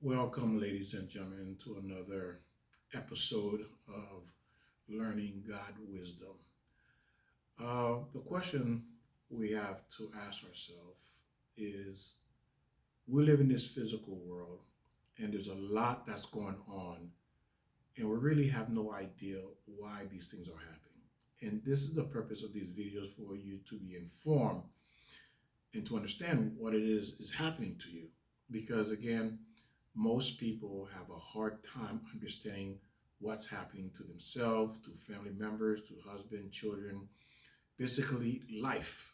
Welcome, ladies and gentlemen, to another episode of Learning God Wisdom. The question we have to ask ourselves is we live in this physical world, and there's a lot that's going on, and we really have no idea why these things are happening. And this is the purpose of these videos for you to be informed and to understand what it is happening to you. Because again, most people have a hard time understanding what's happening to themselves, to family members, to husband, children, basically life.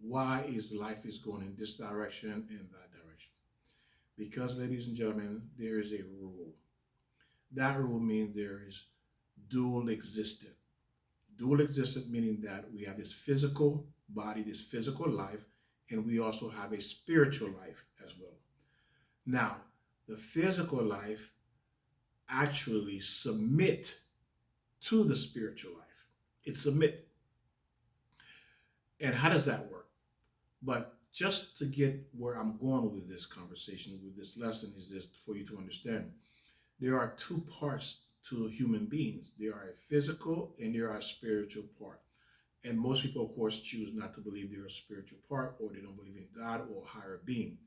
Why is life is going in this direction and that direction? Because, ladies and gentlemen, there is a rule. That rule means there is dual existence. Dual existence meaning that we have this physical body, this physical life, and we also have a spiritual life as well. Now, the physical life actually submit to the spiritual life. It submit. And how does that work? But just to get where I'm going with this conversation, with this lesson, is this for you to understand. There are two parts to human beings. There are a physical and there are a spiritual part. And most people, of course, choose not to believe they're a spiritual part, or they don't believe in God or a higher being.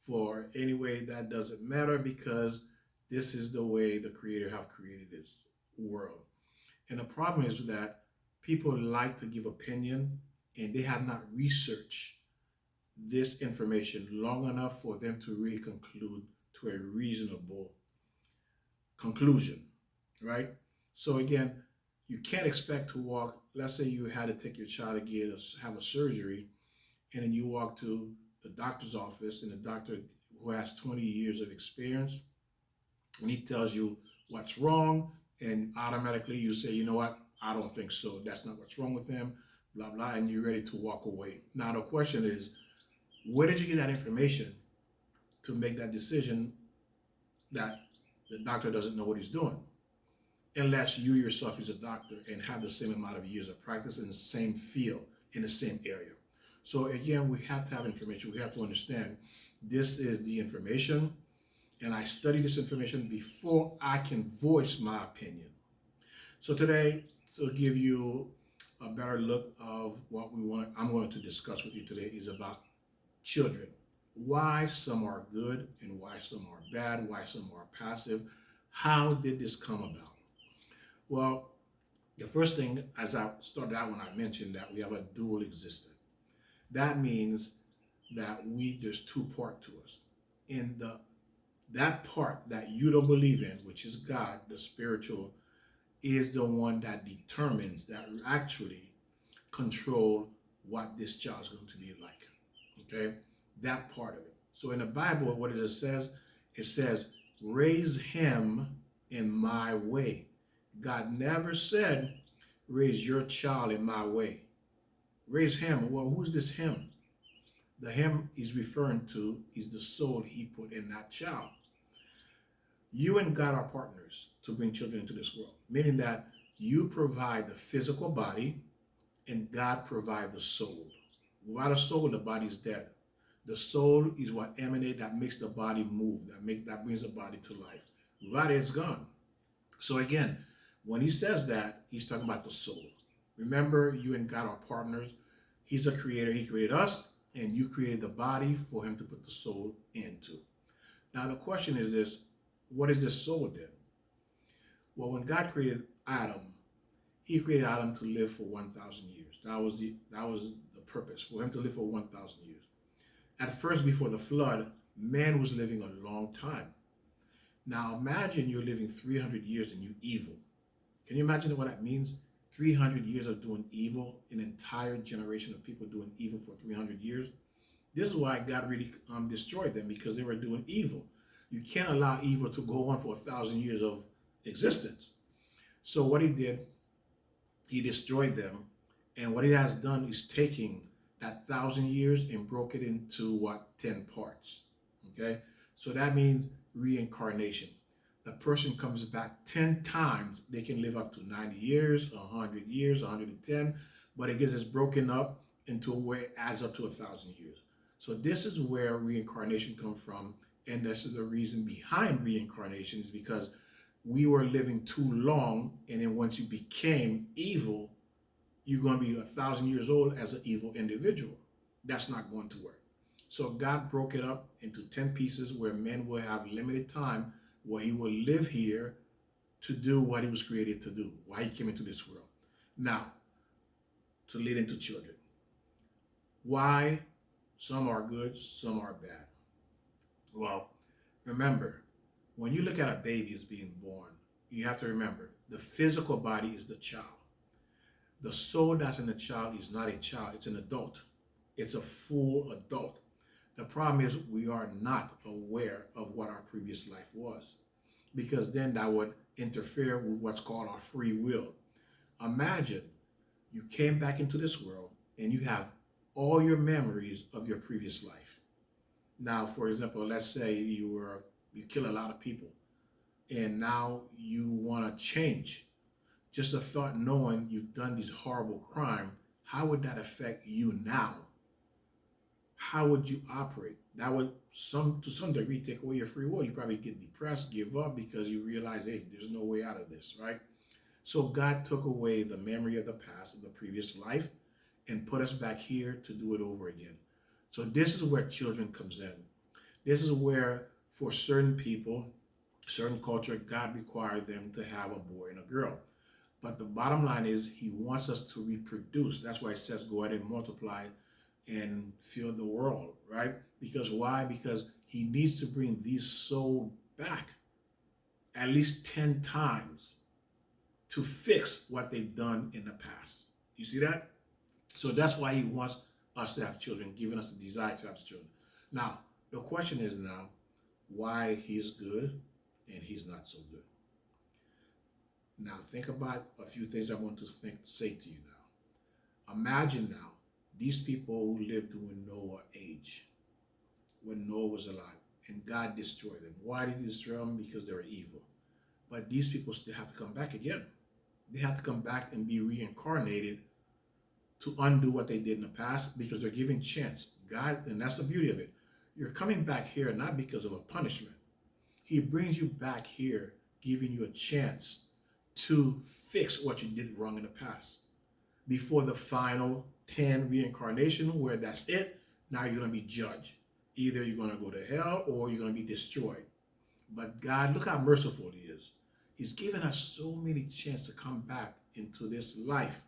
For anyway, that doesn't matter because this is the way the Creator have created this world. And the problem is that people like to give opinion and they have not researched this information long enough for them to really conclude to a reasonable conclusion, right? So again, you can't expect to walk, let's say you had to take your child to have a surgery, and then you walk to the doctor's office, and the doctor who has 20 years of experience, and he tells you what's wrong, and automatically you say, you know what, I don't think so. That's not what's wrong with him, blah, blah, and you're ready to walk away. Now, the question is, where did you get that information to make that decision that the doctor doesn't know what he's doing? Unless you yourself is a doctor and have the same amount of years of practice in the same field, in the same area. So again, we have to have information. We have to understand this is the information, and I study this information before I can voice my opinion. So today, to give you a better look of what I'm going to discuss with you today is about children. Why some are good and why some are bad, why some are passive. How did this come about? Well, the first thing, as I started out when I mentioned that we have a dual existence, that means that there's two parts to us. And that part that you don't believe in, which is God, the spiritual, is the one that determines, that actually control what this child is going to be like. Okay? That part of it. So in the Bible, what it says, raise him in my way. God never said, raise your child in my way. Raise him. Well, who's this him? The him he's referring to is the soul he put in that child. You and God are partners to bring children into this world, meaning that you provide the physical body and God provides the soul. Without a soul, the body is dead. The soul is what emanates, that makes the body move, that brings the body to life. Without it, it's gone. So again, when he says that, he's talking about the soul. Remember, you and God are partners. He's a creator. He created us, and you created the body for him to put the soul into. Now, the question is this: what is this soul then? Well, when God created Adam, he created Adam to live for 1,000 years. That was the purpose, for him to live for 1,000 years. At first, before the flood, man was living a long time. Now, imagine you're living 300 years and you're evil. Can you imagine what that means? 300 years of doing evil, an entire generation of people doing evil for 300 years. This is why God really destroyed them, because they were doing evil. You can't allow evil to go on for 1,000 years of existence. So what he did, he destroyed them. And what he has done is taking that 1,000 years and broke it into 10 parts. Okay? So that means reincarnation. The person comes back 10 times. They can live up to 90 years, 100 years, 110, but it gets broken up into where it adds up to 1,000 years. So this is where reincarnation comes from, And this is the reason behind reincarnation, is because we were living too long, and then once you became evil, you're going to be 1,000 years old as an evil individual. That's not going to work. So God broke it up into 10 pieces where men will have limited time, where he will live here to do what he was created to do, why he came into this world. Now, to lead into children. Why some are good, some are bad. Well, remember, when you look at a baby as being born, you have to remember the physical body is the child. The soul that's in the child is not a child, it's an adult. It's a full adult. The problem is we are not aware of what our previous life was, because then that would interfere with what's called our free will. Imagine you came back into this world and you have all your memories of your previous life. Now, for example, let's say you kill a lot of people and now you want to change. Just the thought knowing you've done this horrible crime, how would that affect you now? How would you operate? That would to some degree take away your free will. You probably get depressed, give up, because you realize, hey, there's no way out of this, right? So God took away the memory of the past, of the previous life, and put us back here to do it over again. So this is where children comes in. This is where, for certain people, certain culture, God required them to have a boy and a girl. But the bottom line is he wants us to reproduce. That's why it says go ahead and multiply and fill the world, right? Because why? Because he needs to bring these souls back at least 10 times to fix what they've done in the past. You see that? So that's why he wants us to have children, giving us the desire to have children. Now, the question is now, why he's good and he's not so good. Now, think about a few things I want to say to you now. Imagine now, these people who lived during Noah's age, when Noah was alive, and God destroyed them. Why did he destroy them? Because they were evil. But these people still have to come back again. They have to come back and be reincarnated to undo what they did in the past, because they're given chance. God, and that's the beauty of it. You're coming back here not because of a punishment. He brings you back here, giving you a chance to fix what you did wrong in the past. Before the final 10 reincarnation, where that's it, now you're going to be judged. Either you're going to go to hell or you're going to be destroyed. But God, look how merciful he is. He's given us so many chances to come back into this life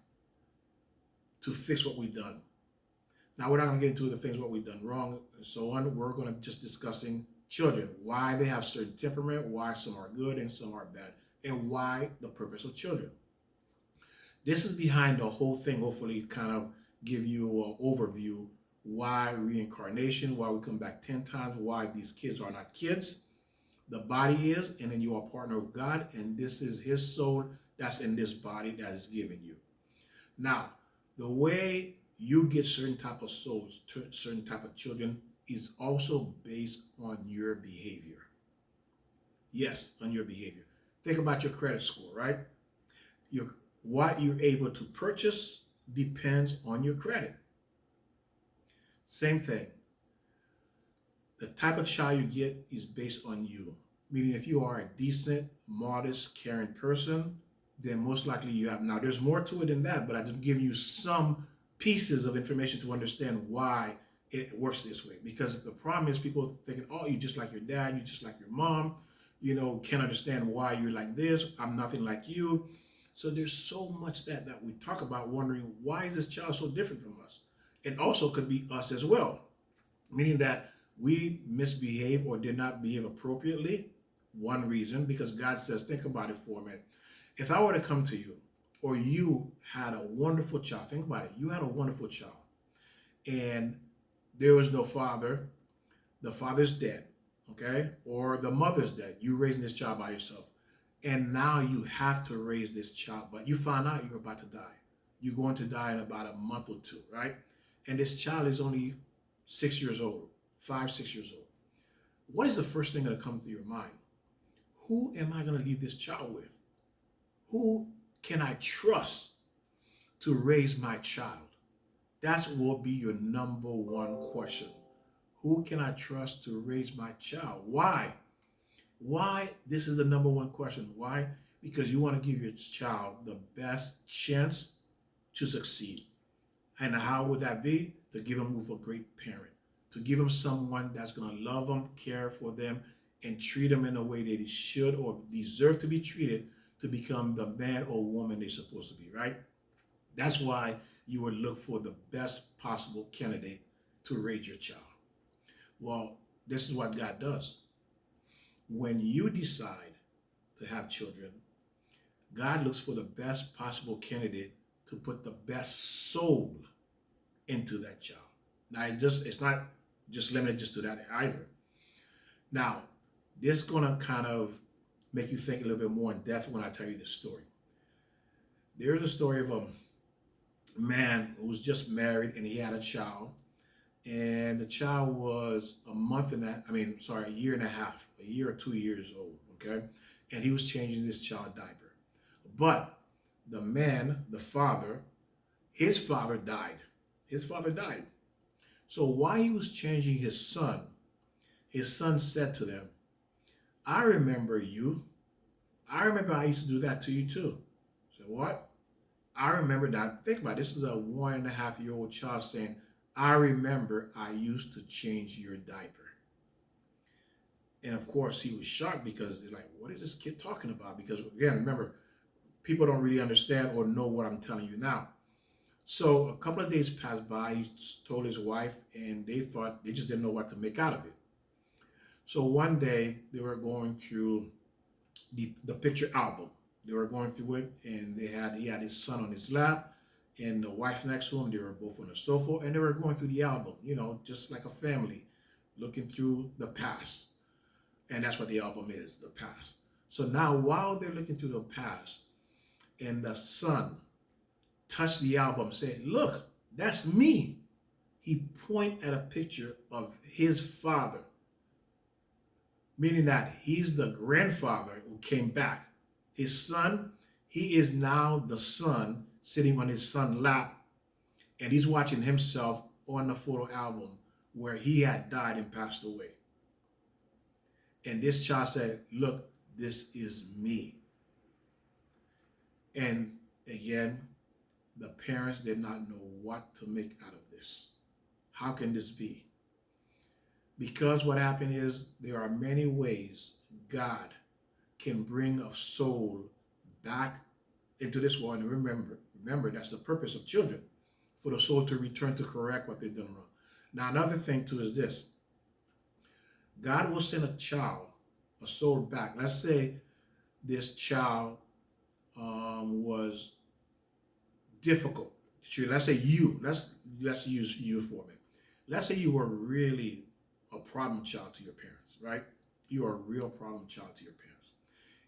to fix what we've done. Now, we're not going to get into the things what we've done wrong and so on. We're going to just discussing children, why they have certain temperament, why some are good and some are bad, and why the purpose of children. This is behind the whole thing, hopefully kind of give you an overview why reincarnation, why we come back 10 times, why these kids are not kids. The body is, and then you are a partner of God, and this is his soul that's in this body that is given you. Now, the way you get certain type of souls, certain type of children, is also based on your behavior. Yes, on your behavior. Think about your credit score, right? What you're able to purchase depends on your credit. Same thing. The type of child you get is based on you. Meaning if you are a decent, modest, caring person, then most likely you have. Now, there's more to it than that, but I just give you some pieces of information to understand why it works this way. Because the problem is people thinking, oh, you're just like your dad, you're just like your mom, can't understand why you're like this, I'm nothing like you. So there's so much that we talk about, wondering why is this child so different from us? It also could be us as well, meaning that we misbehave or did not behave appropriately. One reason, because God says, think about it for a minute. If I were to come to you, or you had a wonderful child, think about it, you had a wonderful child, and there was no father, the father's dead, okay? Or the mother's dead, you raising this child by yourself. And now you have to raise this child, but you find out you're about to die. You're going to die in about a month or two, right? And this child is only 6 years old, 5, 6 years old. What is the first thing that come to your mind? Who am I going to leave this child with? Who can I trust to raise my child? That will be your number one question. Who can I trust to raise my child? Why? Why? This is the number one question. Why? Because you want to give your child the best chance to succeed. And how would that be? To give them with a great parent, to give them someone that's going to love them, care for them, and treat them in a way that they should or deserve to be treated to become the man or woman they're supposed to be, right? That's why you would look for the best possible candidate to raise your child. Well, this is what God does. When you decide to have children, God looks for the best possible candidate to put the best soul into that child. Now, it's not just limited just to that either. Now, this is going to kind of make you think a little bit more in depth when I tell you this story. There's a story of a man who was just married and he had a child. And the child was a year and a half, a year or 2 years old, okay? And he was changing this child diaper. But the man, the father, his father died. His father died. So while he was changing his son said to them, I remember you. I remember I used to do that to you too. So what? I remember that. Think about it. This is a 1.5-year-old child saying, I remember I used to change your diaper. And of course, he was shocked because he's like, what is this kid talking about? Because again, remember, people don't really understand or know what I'm telling you now. So a couple of days passed by, he told his wife, and they just didn't know what to make out of it. So one day they were going through the picture album. They were going through it, and he had his son on his lap, and the wife next to him. They were both on the sofa, and they were going through the album, just like a family, looking through the past. And that's what the album is, the past. So now while they're looking through the past, and the son touched the album, said, look, that's me. He pointed at a picture of his father, meaning that he's the grandfather who came back. His son, he is now the son sitting on his son's lap, and he's watching himself on the photo album where he had died and passed away. And this child said, look, this is me. And again, the parents did not know what to make out of this. How can this be? Because what happened is there are many ways God can bring a soul back into this world. And remember, that's the purpose of children, for the soul to return to correct what they've done wrong. Now, another thing too is this. God will send a soul back. Let's say this child was difficult. Let's say let's use you for me. Let's say you were really a problem child to your parents, right? You are a real problem child to your parents.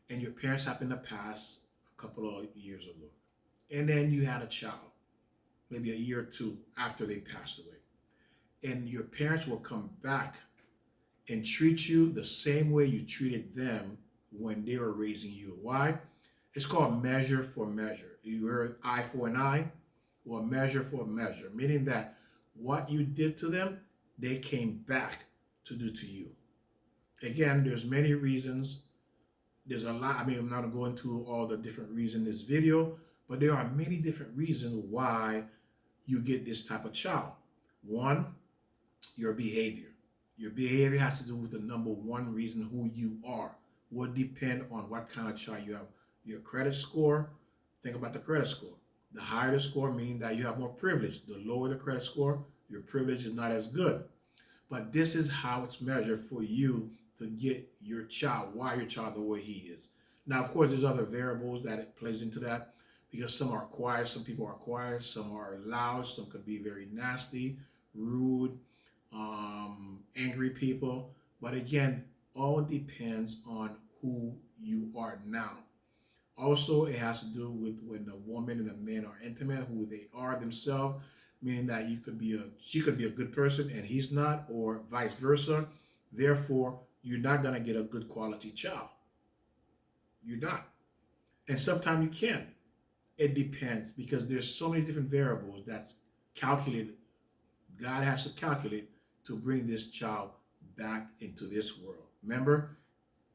And your parents happened to pass a couple of years ago. And then you had a child, maybe a year or two after they passed away. And your parents will come back and treat you the same way you treated them when they were raising you. Why? It's called measure for measure. You heard eye for an eye, or measure for measure, meaning that what you did to them, they came back to do to you. Again, there's many reasons. There's a lot. I'm not going to go into all the different reasons in this video, but there are many different reasons why you get this type of child. One, your behavior. Your behavior has to do with the number one reason who you are. Will depend on what kind of child you have. Your credit score, think about the credit score. The higher the score, meaning that you have more privilege. The lower the credit score, your privilege is not as good. But this is how it's measured for you to get your child, why your child the way he is. Now, of course, there's other variables that it plays into that, because some are quiet, some people are quiet, some are loud, some could be very nasty, rude, angry people. But again, all depends on who you are now. Also, it has to do with when the woman and the man are intimate, who they are themselves, meaning that she could be a good person and he's not, or vice versa. Therefore, you're not going to get a good quality child. You're not. And sometimes you can. It depends, because there's so many different variables that's calculated. God has to calculate to bring this child back into this world. Remember,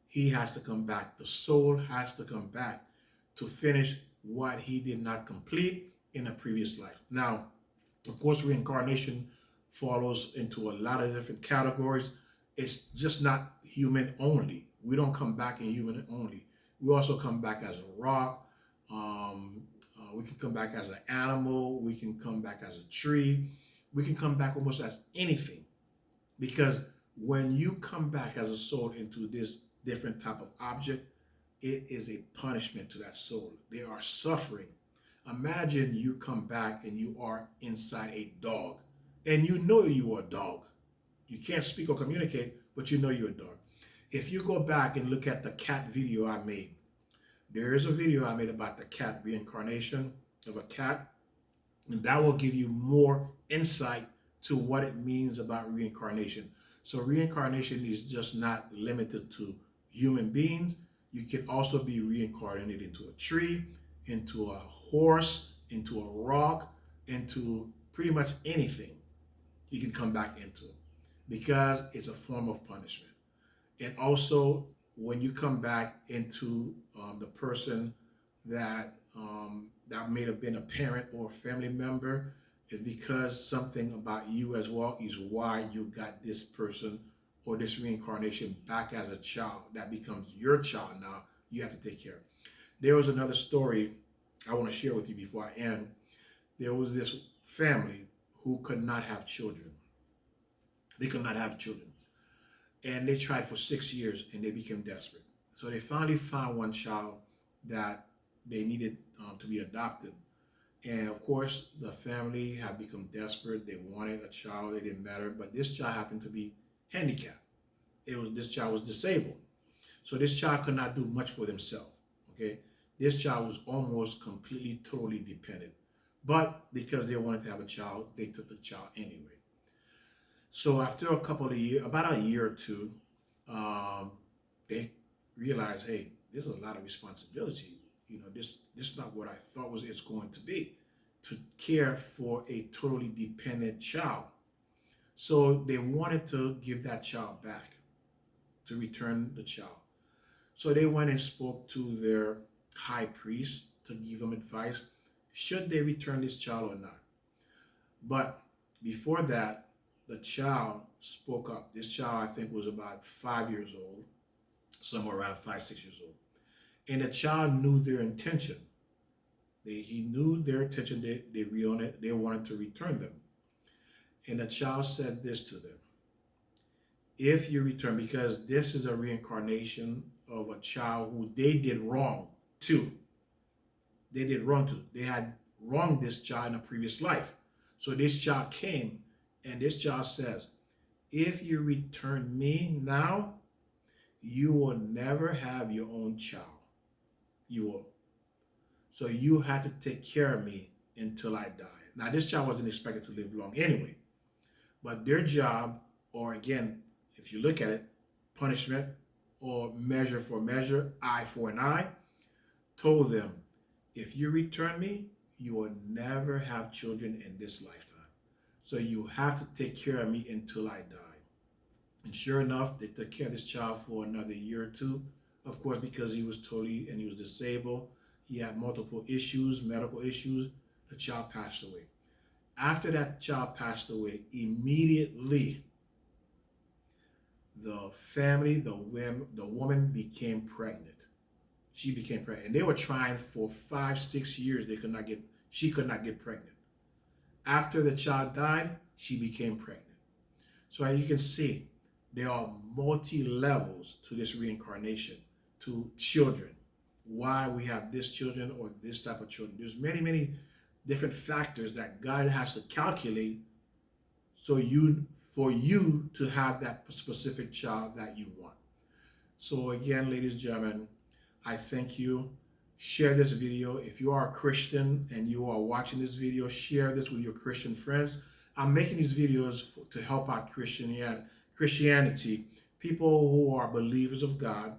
he has to come back. The soul has to come back to finish what he did not complete in a previous life. Now, of course, reincarnation follows into a lot of different categories. It's just not human only. We don't come back in human only. We also come back as a rock. We can come back as an animal. We can come back as a tree. We can come back almost as anything. Because when you come back as a soul into this different type of object, it is a punishment to that soul. They are suffering. Imagine you come back and you are inside a dog, and you know you are a dog. You can't speak or communicate, but you know you're a dog. If you go back and look at the cat video I made, there is a video I made about the cat reincarnation of a cat, and that will give you more insight to what it means about reincarnation. So reincarnation is just not limited to human beings. You can also be reincarnated into a tree, into a horse, into a rock, into pretty much anything you can come back into, because it's a form of punishment. And also, when you come back into the person that that may have been a parent or a family member, is because something about you as well is why you got this person or this reincarnation back as a child. That becomes your child now. You have to take care of. There was another story I want to share with you before I end. There was this family who could not have children. They could not have children. And they tried for 6 years and they became desperate. So they finally found one child that they needed to be adopted. And of course, the family had become desperate. They wanted a child. It didn't matter. But this child happened to be handicapped. This child was disabled. So this child could not do much for themselves. Okay. This child was almost completely, totally dependent. But because they wanted to have a child, they took the child anyway. So after a couple of years, about a year or two, they realized, hey, this is a lot of responsibility. You know, this is not what I thought it's going to be, to care for a totally dependent child. So they wanted to give that child back, to return the child. So they went and spoke to their high priest to give them advice, should they return this child or not. But before that, the child spoke up. This child, I think, was about 5 years old, somewhere around 5, 6 years old. And the child knew their intention. He knew their intention. They wanted to return them. And the child said this to them: if you return, because this is a reincarnation of a child who they did wrong to. They did wrong to. They had wronged this child in a previous life. So this child came, and this child says, if you return me now, you will never have your own child. You will. So you have to take care of me until I die. Now, this child wasn't expected to live long anyway. But their job, or again, if you look at it, punishment or measure for measure, eye for an eye, told them, if you return me, you will never have children in this lifetime. So you have to take care of me until I die. And sure enough, they took care of this child for another year or two. Of course, because he was disabled. He had multiple issues, medical issues. The child passed away. After that child passed away, immediately the family, the woman became pregnant. She became pregnant. And they were trying for 5, 6 years. She could not get pregnant. After the child died, she became pregnant. So as you can see, there are multi-levels to this reincarnation, to children. Why we have this children or this type of children. There's many, many different factors that God has to calculate for you to have that specific child that you want. So again, ladies and gentlemen, I thank you. Share this video. If you are a Christian and you are watching this video, share this with your Christian friends. I'm making these videos to help out Christianity, people who are believers of God,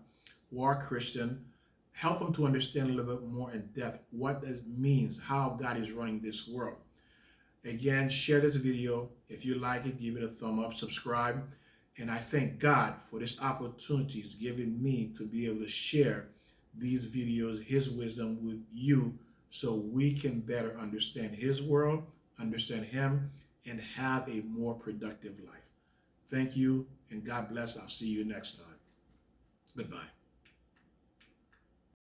who are Christian, help them to understand a little bit more in depth what this means, how God is running this world. Again, share this video. If you like it, give it a thumb up, subscribe. And I thank God for this opportunity He's given me to be able to share these videos, His wisdom with you, so we can better understand His world, understand Him, and have a more productive life. Thank you, and God bless. I'll see you next time. Goodbye.